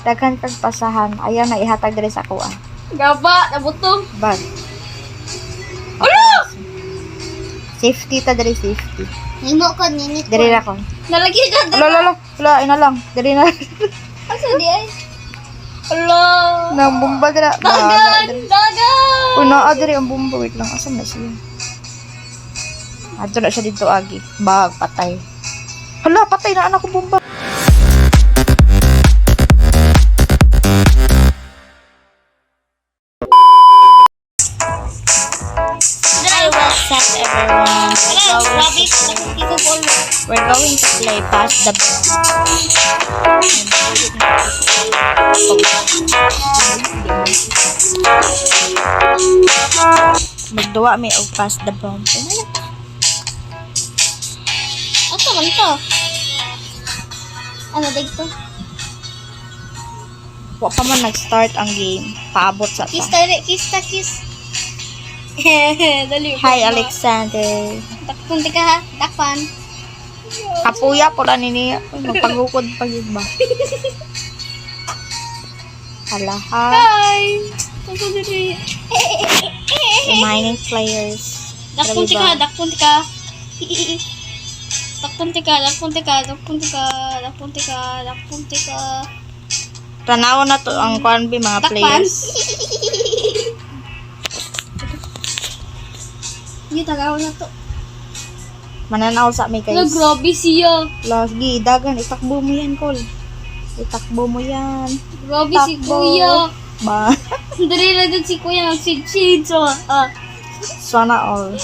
Daghan kag pasahan. Ayaw na ihatag diri sa kuan. Gaba, nabuto. Bag. Ano? Safety ta diri, safety. Himo ko ninit ko. Diri ra ko. Nalagi ka dito. Wala, ina lang. Diri na. Asa di ay? Ala. Nang bomba dira. Dagan! Dagan! Una diri ang bomba. Wait lang. Asa na siya? Ato na siya dito agi. Bag, patay. Hala, patay na anak ko bomba. Hi, what's up everyone? Hello, Robbie. We're going to play Pass the Magduwa may og Pass the Bomb. Asa man to? Ano dito? Wa pa man nag-start ang game. Paabot sa Kiss ta. tayo, kiss ta, kiss. Dali. Hi, Alexander. Takpunti ka ha, takpan. Kapuya po na nini. Magpagukod pa yun ba? Hala, ha. Hi! Ako diri. Remaining players. Dakpunti ka, dakpunti ka. Dakpunti ka, dakpunti ka, dakpunti ka, dakpunti ka, dakpunti ka. Tanaw na to ang kuan bi mga Takpan. players. Hindi, tagaw na to. Mananaw sa may Ano, guys. grabe siya. Lagi, dagan, itakbo mo yan, Col. Itakbo mo yan. Grabe si Takbo. Kuya. Ba? Dali na dun si Kuya nagsid-sid. So, Sana all.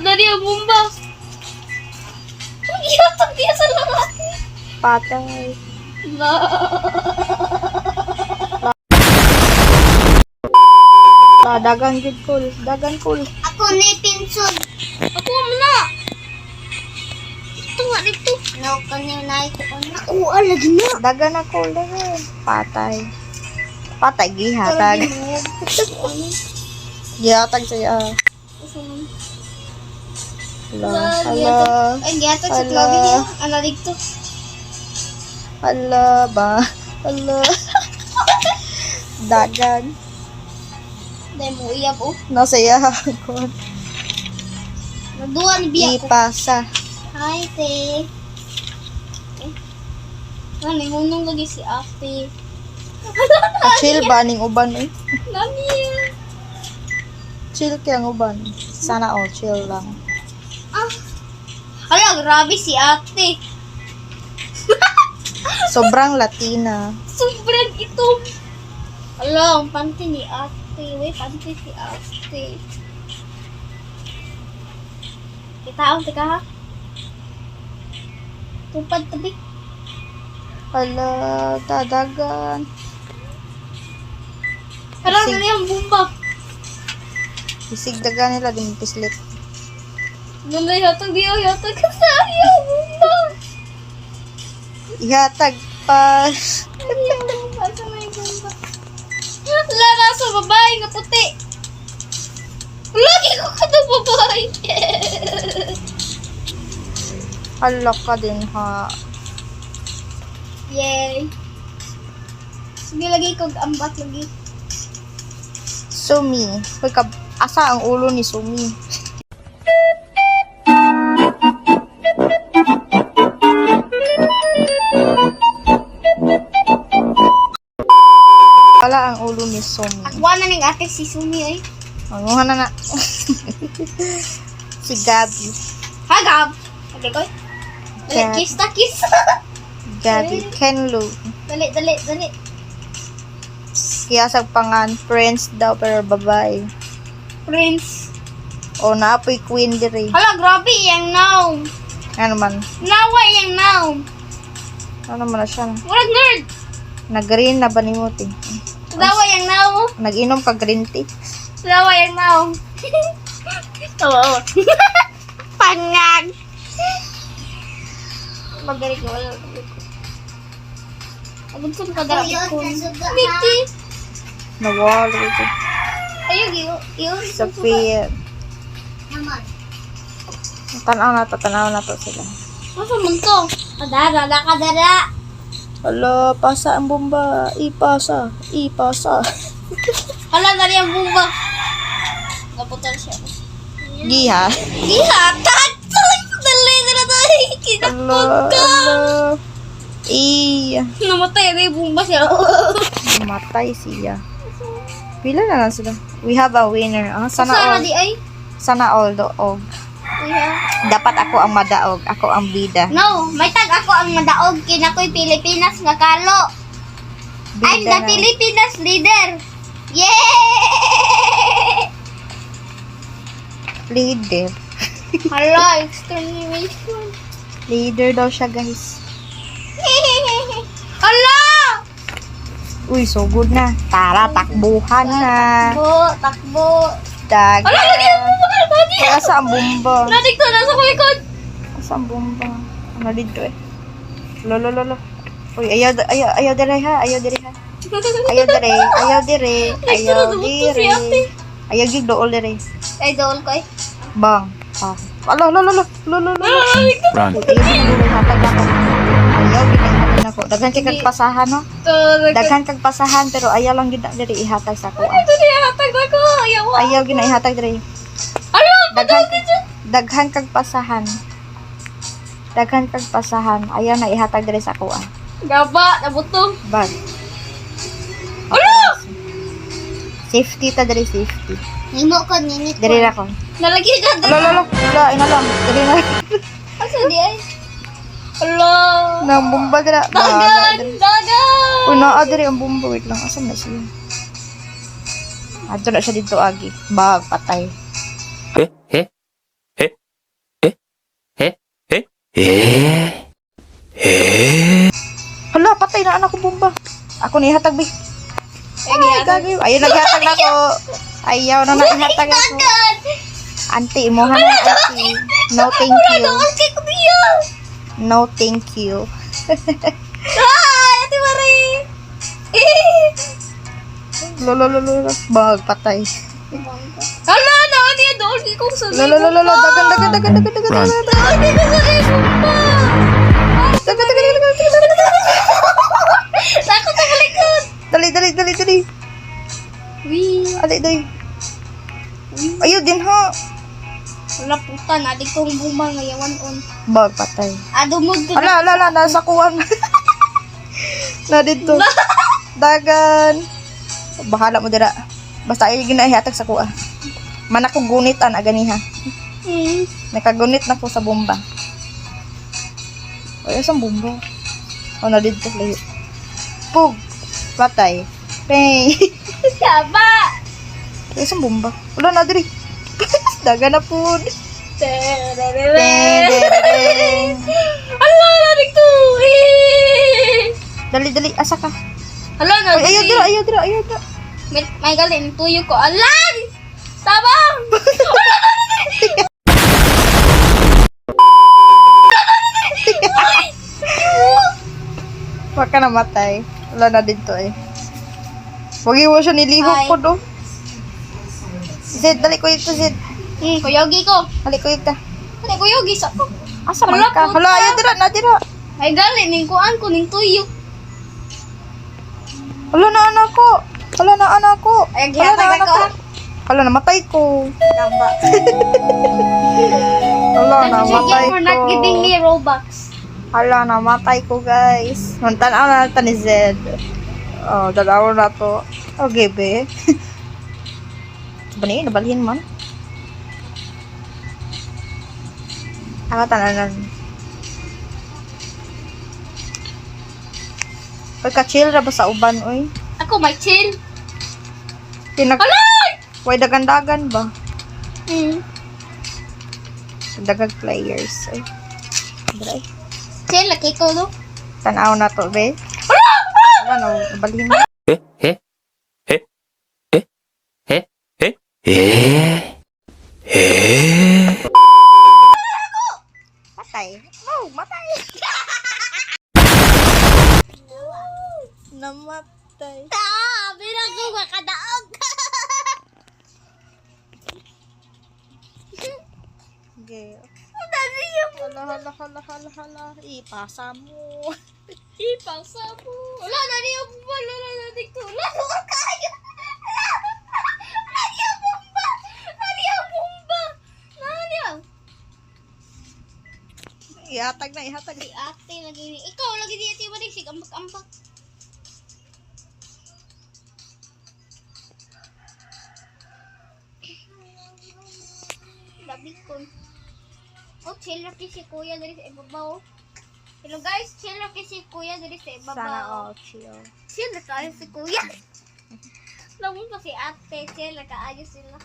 Dali ang bomba. Ang iatag niya sa lahat. Patay. Dagan gid, Col. Dagan, Col. Ako ni pinsod. Ako mo na. Ito nga dito. No, kanya na ito ko na. Oo, lagi na. Dagan na, Col. Dagan. Patay. Patay, gihatag. Gihatag siya. Hala. Ay, giatag sa Ala. club niya. Ano dito? Hala ba? Hala. Dagan. Dahil mo iyap oh. Nasa iya ko. Naduwa ni Biya ko. Ipasa. Hi, te. Ah, may hunong lagi si Ate. Chill ba ning uban eh? Lami yan. Chill kaya ang uban. Sana all chill lang. Hala, grabe si Ate. Sobrang Latina. Sobrang itom. Hala, ang panty ni Ate. Wait, panty si Ate. Kitaon, tika ha? Tupad tabi. Hala, dadagan. Hala, Sige. ano yung bumba? Isig dagan nila din pislit. Ganda yatag di yatag ka sa ayaw, bumba. Ihatag pa. Ayaw, bumba. Sa may bumba. Hala, nasa babae nga puti. Lagi ko ka na babae. Hala ka din ha. Yay. Sige, lagi ko ambat lagi. Sumi. Hoy, asa ang ulo ni Sumi? Wala ang ulo ni Sumi. Akwa na ning ate si Sumi eh. Manguha na na. Si Gabi. Ha, Gab? Okay, ko. Dali, Gab. kiss ta, kiss. Gabi. Kenlo. Dali, dali, dali. Kaya sa pangan, friends daw pero babae. Prince. O naapoy queen dire. Hala, grabe yung now. Ano man? Nawa yung now. Ano man na siya? Walang nerd. Nag-green na ba ni Muti? Nawa yung now. Nag-inom ka green tea? Nawa yung now. Oo. Pangag. Magaling ko. Wala. Agad ko nakadarapi ko. Miki. Nawala ito. Ayun, yun. Sa fair. Naman. Tanaw na to sila. Masa man to? Kadara, kadara. Hala, pasa ang bomba. Ipasa. Ipasa. Hala, nari ang bumba. Naputol siya. Giha. Ihatag! Dali na tayo. Kinakot Hala, ka. hala. Iya. Namatay na yung bumba siya. Matay siya. Pila na lang sila. We have a winner. Sana Sana all. di ay. Sana all doog. Yeah. Dapat ako ang madaog. Ako ang bida. No, may tag ako ang madaog. Kinakoy Pilipinas nga kalo. I'm the na. Pilipinas leader. Yay! Leader. Hala, extermination. Leader daw siya, guys. Hala! Uy, so good na. Tara, takbuhan na. Takbo. Dagan. Hala, lagi ang bumba ka na Kaya sa ang bomba? Nadik to, nasa ko likod. Asa ang bomba? Ano dito eh? Lolo, lolo. Uy, ayaw dire ha. Ayaw dire ha. Ayaw dire. Ayaw dire. Ayaw dire. Ayaw gig dool dire. Ay, doon ko eh. Bang. Ah. Alo, lolo, lolo. Lolo, lolo. Run. Ayaw gig dool hatag ako. Ayaw gig hatag ako. Daghan kay kag pasahan no. Daghan kag pasahan pero ayaw lang gid dire ihatag sa ako. Ito niya, hatag ako. Ayaw mo. Ayaw gid na ihatag dire. Ano? Daghan kag pasahan. Daghan kag pasahan. Ayaw na ihatag dire sa ako. Gaba, nabutong. Bag. Ano? Safety ta dire safety. Himo ko ninit ko. Dire ra ko. Nalagyan ka Alo, lolo. Wala, ina lang. Dire na. Asa di ay? Hala. Nang bomba dira. Dagan! Dagan! Uy, naa dire ang bomba. Wait lang. Asan na siya? Ato na siya dito agi. Bag, patay. Eh? Eh? Eh? Eh? Eh? Eh? Eh? Eh? Hala, patay na anak ko bomba. Ako na ihatag, bi. Ay, Ay, gagawin. Ayaw, naghatag na ko. Ayaw na naghatag ako. Dagan! Auntie, imuha na auntie. No, thank you. Okay ko diya! No, thank you. Ay, Ate Marie! Eh! Lolo, lolo, lolo. Bag, patay. Hala, naman niya doon. Di ko sa Lolo, lolo, lolo. Dagan, dagan, dagan, dagan, dagan, Run. dagan. Ay, di ko sa libong pa! Dagan, dagan, dagan, dagan, dagan. Takot sa likod! Dali, dali, dali, dali. Wee! Dali, dali. Ayaw din ha. Wala puta, nadik kong bumba ngayawan on. Bag, patay. Adumod ko na. Ala, ala, ala, nasa kuwan. Na dito. Dagan. Bahala mo dira. Basta ay ginahihatag sa kuha. Man ako gunitan aganiha. Hmm. Nakagunit na ko sa bomba. Ay, asang bomba? O, na dito. Layo. Pug. Patay. Pay. Saba! Ay, asang bomba? Wala na diri. Dagan na po. Tererere! Ala, nadik to! Eh! Dali, dali. Asa ka? Ala, nadik. Ay, ayaw dira, ayaw dira, ayaw dira. May galing tuyo ko. Alan! Sabang! Huwag ka namatay. Wala na dito eh. Huwag mo siya nilihok Ay. po do. Zed, dali ko ito, Zed. Kuyogi ko. Dali ko ito. Ano, kuyogi sa ko. Asa man Wala ka? po Hala, ta. ayaw dira, na dira. May galing, ning kuan ko, ning tuyo. Hala na anak ko. Hala na anak ko. Ay, Hala na gihatag anak ako. ko. Hala, namatay ko. Gamba. Hala, That's what you namatay get for not giving ko. me Robux. Hala, namatay ko, guys. Tanaw na natin ni Zed. Oh, dalawa na to. Okay, be. Bani, nabalhin man. Ako tananan. Pagka-chill ra ba sa uban, oy? Ako, may chill. Alay! Way dagan-dagan ba? Hmm. Dagang players, oy. Dra, eh. Chill, laki ko, no? Tanaw na to, be. Ano, nabalhin mo. Eh? Eh? Eh? Eh? Eh? Eh? Eh? Eh? Matay. Oh, matay. Namatay. Bilang ko makadaog. Okay. Dali yung Hala, hala, hala, hala, hala. Ipasa mo. Ipang sabo. Wala, nani yung bomba. Wala, nani ko. Wala, luwag kayo. Wala. Nani yung bomba. Nani yung bomba. Nani yung. Ihatag na, ihatag. Si ate lagi ni. Ikaw, lagi di ate manig. Sig, ambak-ambak. Labi ko. Oh, chill lang si kuya dari sa ibabaw. Hello guys, chill lang si kuya dari sa ibabaw. Sana all chill. Chill na kayo si kuya. Lamun pa si ate, chill na kaayos sila.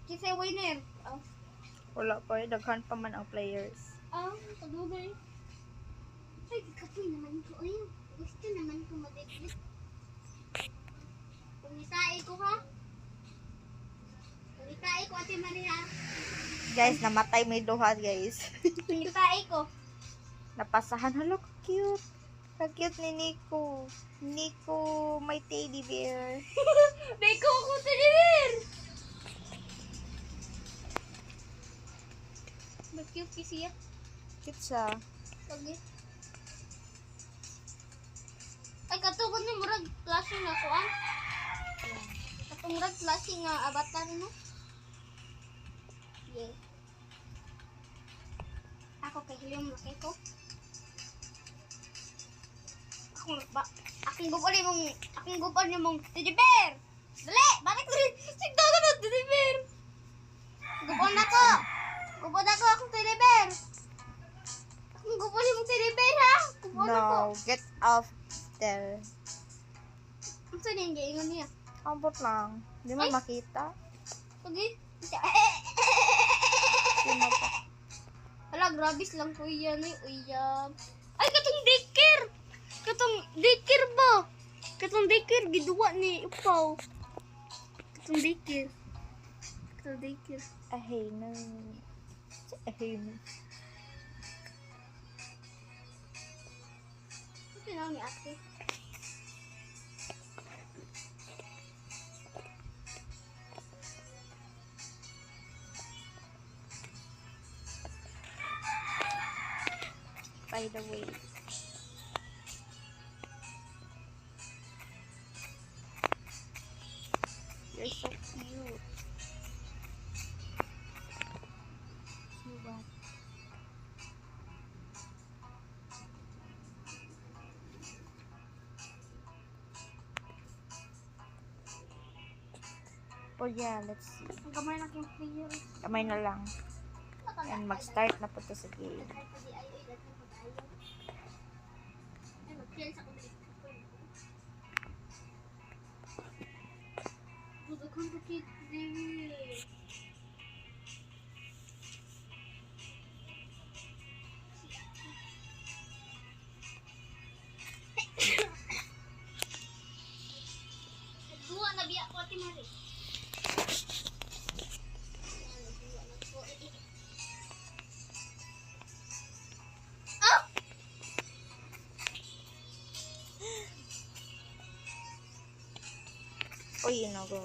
Kisay winner. Oh, Wala pa, daghan pa man ang players. pagubay. Ay, kapoy naman ko. Ay, gusto naman ko mag-edit. Pumitai ko ha. Pumitai ko ate Maria. Guys, namatay may duha, guys. Pumitai ko. Napasahan. Hello, cute. Ka-cute ni Nico. Nico, my teddy bear. Beko ko tinir. Cute siya. Cute siya. Lagi. Ay, katugod ni murag klase na ko ah. Katong murag klase nga avatar no. Yeah. Ako kay Helium laki ko. Akong gupon ni mong teddy bear. Dali, bakit ko rin? Sigdaga na teddy bear. Gupon ako. Gupon ako akong teddy bear. Akong gupon ni mong teddy bear ha. Gupon ako. No, get off there. Ang saan yung gaingon niya? Ambot lang. Hindi mo Ay. makita. Pagi? Sino pa? Hala, grabis lang po yan eh. Uyab. Ay, katong daycare! Katong daycare ba? Katong daycare, giduwa ni Upaw. Katong daycare. Katong daycare. Ahay no. Ahay no. Ano tinawag ni ate? By the way. You're so cute. Diba? Oh yeah, let's see. Ang kamay na aking player. Kamay na lang. And mag-start na po to sa game. Dudukhan ko kit, David. Dua na biya ko ati Mari. Ah! Oh, you know, go.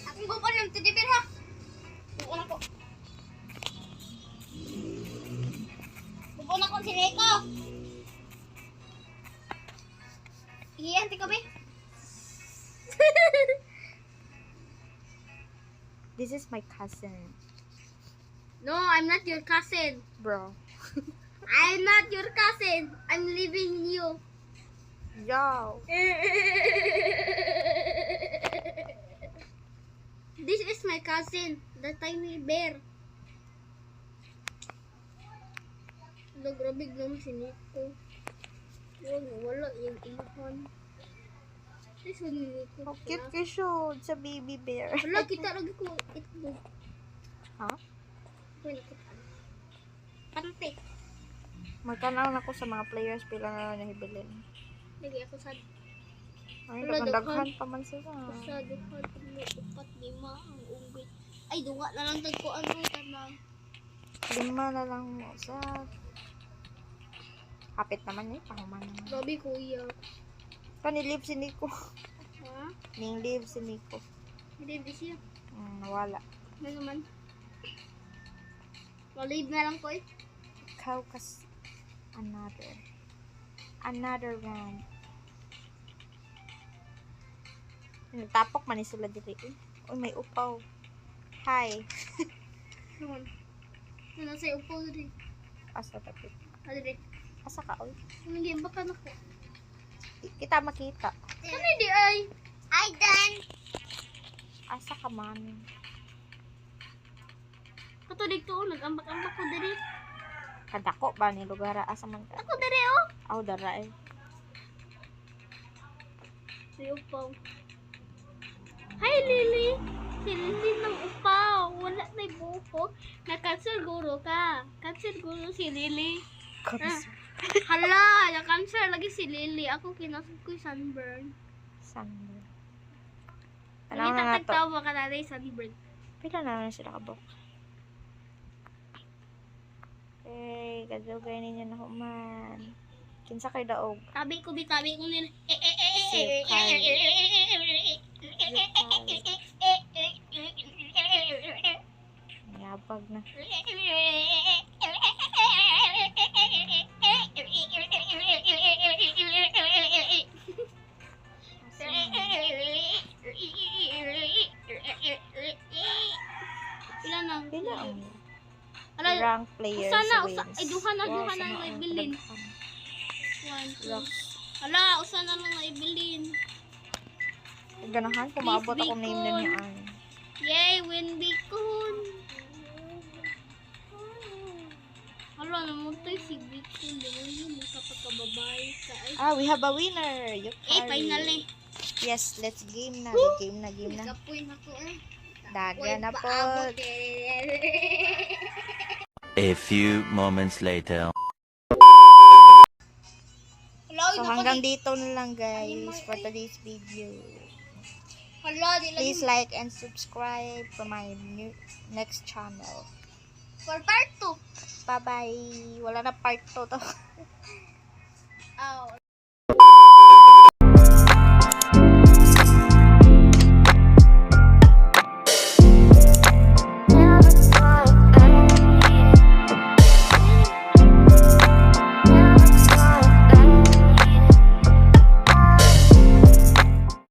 Akong gupon yung teddy bear ha. Gupon ako. Gupon ako si Neko. Iyan, ti kami. This is my cousin, No, I'm not your cousin. bro. I'm not your cousin. I'm leaving you. Yo. This is my cousin, the tiny bear. Nagrabig naman si Nico. Wala yung ihon. This one ni Nico. Oh, cute ka siya. Sa baby bear. Wala, kita lagi ko itlog. Ha? Wala, kita. Pante. Magkanaw na ko sa mga players pila na nahibilin. Lagi ako sad. Ay, Wala, daghan pa man sila. Sa dukat, upat, lima, ang unggoy. Ay, dunga na lang tag ko ano, tanang. 5 na lang mo sa... Kapit naman eh, pahuman naman. Grabe, kuya. Panilip si Nico. Ha? Ha? Ning live si Nico. Hindi, di siya. Nawala. Ano naman? Walive na lang ko eh. Ikaw kas another round. Tapok man ni sila diri. Uy, may upaw. Hi. Naman. Ano sa'yo po rin. Asa tapit? Ano rin. Asa ka, uy? Ano yung baka na ko. Kita makita. Ano di ay? Ay, Dan! Asa ka man? Katulig to, nag-ambak-ambak ko diri. Kadako ba ni lugar? Asa man ka? Ako diri oh. Aw, dara eh. Si Upaw. Hi Lily! Si Lily ng Upaw. Wala na buhok. Na-cancel guro ka. Cancel guro si Lily. Kabis. Hala! Na-cancel lagi si Lily. Ako kinasal ko yung sunburn. Sunburn. Ano Tanaw na na to. tatagtawa ka na rin sunburn. Pila na lang sila kabok. Eh, kadugay ninyo na human. Kinsa kay daog. Tabi ko nila. Yabag na. Ilan ang Pila ang Ala, rank players usana, wins. ay duha na Wow, na sama ang ibilin. daghan. 1, 2. Rocks. Ala, usa na lang na ibilin. Ganahan, kumabot akong name na niya. Yay, win Bicon. Ala, namutoy si Bicon. Dahil mo kapag kababae ka. Ay, We have a winner. You carry. finally. Yes, let's game na. Game na. Kapoy na ko eh. Daga na po. A few moments later. So hanggang dito na lang guys for today's video. Hala, di Please like and subscribe for my next channel. For part 2. Bye bye. Wala na part 2 to. Oh.